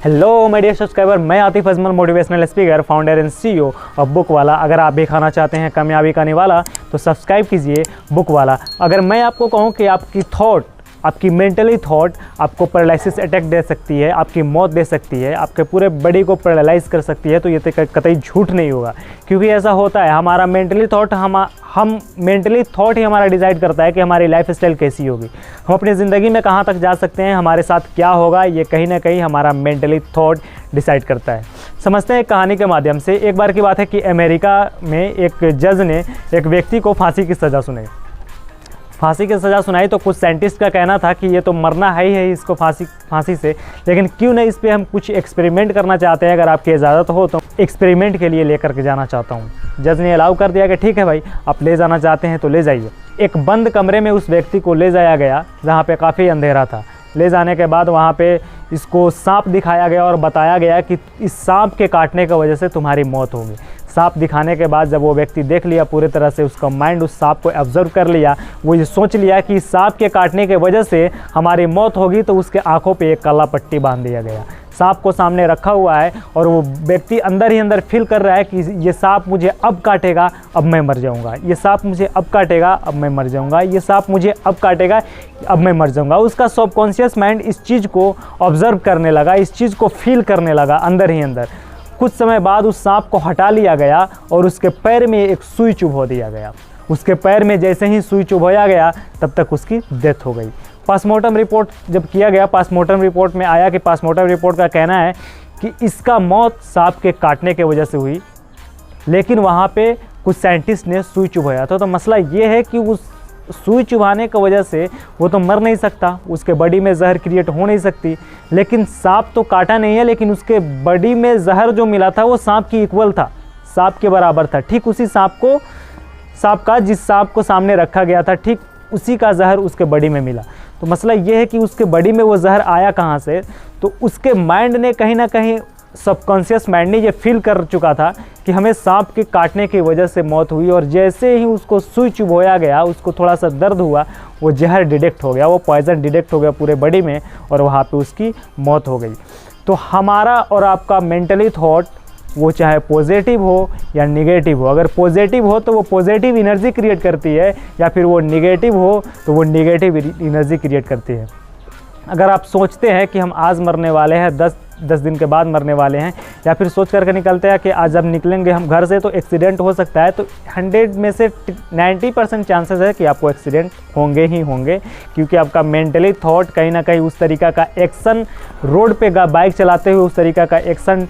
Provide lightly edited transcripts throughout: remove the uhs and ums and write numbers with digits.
Hello my dear subscriber, मैं Atif Ajmal, motivational speaker, founder and CEO of book वाला। अगर आप भी खाना चाहते हैं कामयाबी का निवाला तो सब्सक्राइब कीजिए बुक वाला। अगर मैं आपको कहूं कि आपकी थॉट, आपकी मेंटली थॉट आपको पैरालिसिस अटैक दे सकती है, आपकी मौत दे सकती है, आपके पूरे बॉडी को पैरालाइज कर सकती है, तो ये तो कतई झूठ नहीं होगा। क्योंकि ऐसा होता है, हमारा मेंटली थॉट हम मेंटली थॉट ही हमारा डिसाइड करता है कि हमारी लाइफ स्टाइल कैसी होगी, हम अपनी ज़िंदगी में कहाँ तक जा सकते हैं, हमारे साथ क्या होगा, ये कहीं ना कहीं हमारा मेंटली थॉट डिसाइड करता है। समझते हैं एक कहानी के माध्यम से। एक बार की बात है कि अमेरिका में एक जज ने एक व्यक्ति को फांसी की सज़ा सुनाई तो कुछ साइंटिस्ट का कहना था कि ये तो मरना है ही है इसको फांसी से, लेकिन क्यों नहीं इस पर हम कुछ एक्सपेरिमेंट करना चाहते हैं। अगर आपकी इजाज़त हो तो एक्सपेरिमेंट के लिए लेकर के जाना चाहता हूँ। जज ने अलाउ कर दिया कि ठीक है भाई, आप ले जाना चाहते हैं तो ले जाइए। एक बंद कमरे में उस व्यक्ति को ले जाया गया जहाँ पे काफ़ी अंधेरा था। ले जाने के बाद वहाँ पे इसको सांप दिखाया गया और बताया गया कि इस सांप के काटने की वजह से तुम्हारी मौत होगी। सांप दिखाने के बाद जब वो व्यक्ति देख लिया पूरी तरह से, उसका माइंड उस सांप को ऑब्जर्व कर लिया, वो ये सोच लिया कि इस सांप के काटने के वजह से हमारी मौत होगी, तो उसके आंखों पे एक काला पट्टी बांध दिया गया। सांप को सामने रखा हुआ है और वो व्यक्ति अंदर ही अंदर फील कर रहा है कि ये सांप मुझे अब काटेगा, अब मैं मर जाऊंगा, ये सांप मुझे अब काटेगा, अब मैं मर जाऊंगा, ये सांप मुझे अब काटेगा, अब मैं मर जाऊंगा। उसका सबकॉन्शियस माइंड इस चीज़ को ऑब्जर्व करने लगा, इस चीज़ को फील करने लगा अंदर ही अंदर। कुछ समय बाद उस सांप को हटा लिया गया और उसके पैर में एक सुई चुभो दिया गया। उसके पैर में जैसे ही सुई चुभोया गया तब तक उसकी डेथ हो गई। पोस्टमार्टम रिपोर्ट जब किया गया, पोस्टमार्टम रिपोर्ट में आया कि पोस्टमार्टम रिपोर्ट का कहना है कि इसका मौत सांप के काटने की वजह से हुई, लेकिन वहाँ पे कुछ साइंटिस्ट ने सुई चुभाया था। तो मसला ये है कि उस सुई चुभाने की वजह से वो तो मर नहीं सकता, उसके बॉडी में जहर क्रिएट हो नहीं सकती, लेकिन सांप तो काटा नहीं है, लेकिन उसके बॉडी में जहर जो मिला था वो सांप की इक्वल था, सांप के बराबर था। ठीक उसी सांप का जिस सांप को सामने रखा गया था, ठीक उसी का जहर उसके बॉडी में मिला। तो मसला ये है कि उसके बॉडी में वो जहर आया कहाँ से, तो उसके माइंड ने कहीं ना कहीं, सबकॉन्शियस माइंड ने ये फील कर चुका था कि हमें सांप के काटने की वजह से मौत हुई, और जैसे ही उसको सुई चुभोया गया, उसको थोड़ा सा दर्द हुआ, वो जहर डिटेक्ट हो गया, वो पॉइजन डिटेक्ट हो गया पूरे बॉडी में, और वहाँ पे उसकी मौत हो गई। तो हमारा और आपका मेंटली थॉट, वो चाहे पॉजिटिव हो या निगेटिव हो, अगर पॉजिटिव हो तो वो पॉजिटिव एनर्जी क्रिएट करती है, या फिर वो निगेटिव हो तो वो निगेटिव एनर्जी क्रिएट करती है। अगर आप सोचते हैं कि हम आज मरने वाले हैं, 10 दिन के बाद मरने वाले हैं, या फिर सोच करके निकलते हैं कि आज जब निकलेंगे हम घर से तो एक्सीडेंट हो सकता है, तो 100 में से 90% चांसेस है कि आपको एक्सीडेंट होंगे ही होंगे, क्योंकि आपका मेंटली थॉट कहीं ना कहीं उस तरीक़ा का एक्शन, रोड पे बाइक चलाते हुए उस तरीक़ा का एक्शन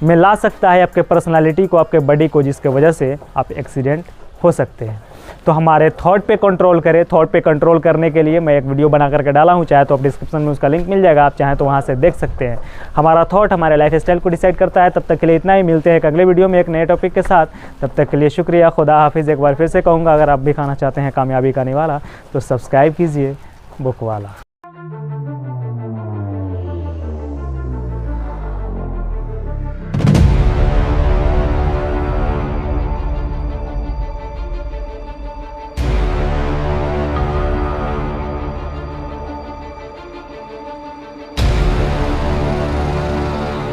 में ला सकता है आपके पर्सनालिटी को, आपके बॉडी को, जिसके वजह से आप एक्सीडेंट हो सकते हैं। तो हमारे थॉट पे कंट्रोल करें। थॉट पे कंट्रोल करने के लिए मैं एक वीडियो बना करके डाला हूँ, चाहे तो आप डिस्क्रिप्शन में उसका लिंक मिल जाएगा, आप चाहें तो वहाँ से देख सकते हैं। हमारा थॉट हमारे लाइफ स्टाइल को डिसाइड करता है। तब तक के लिए इतना ही, मिलते हैं एक अगले वीडियो में एक नए टॉपिक के साथ। तब तक के लिए शुक्रिया, खुदा हाफिज़। एक बार फिर से कहूँगा, अगर आप भी खाना चाहते हैं कामयाबी का निवाला तो सब्सक्राइब कीजिए बुक वाला।